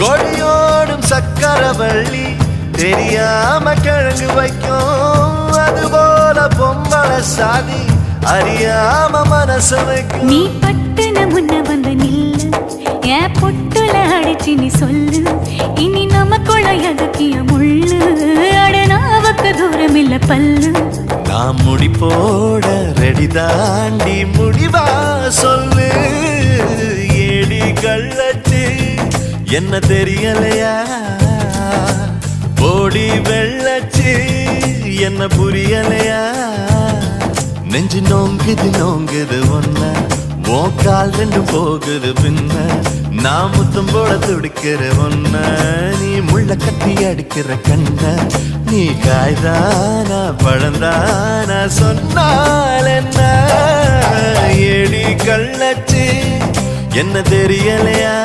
கொடியோடும் சக்கரவள்ளி தெரியாம கிழங்கு வைக்கும், அதுபோல பொம்பளை சாதி அறியாம மனச வைக்கும். நீ பட்டுன முன்ன வந்து நில்லு, என் பொட்டுல அடிச்சு நீ சொல்லு, இனி நமக்குள்ள எதுக்கிய முள்ளு, அடனாவுக்கு தூரம் இல்ல பல்லு. நான் முடி போட ரெடி தாண்டி முடிவா சொல்லு, ஏடி கள்ளச்சு என்ன தெரியலையா, போடி வெள்ளச்சு என்ன புரியலையா. நெஞ்சு நோங்குது நோங்குது ஒன்ன, உன் கால் ரெண்டும் போகுது பின்ன, நான் முத்தம் போட துடிக்கிற ஒன்ன, நீ முள்ள கட்டி அடிக்கிற கண்ண, நீ காய்தானா பழந்தானா சொன்னால் என்ன, ஏடி கள்ளச்சு என்ன தெரியலையா.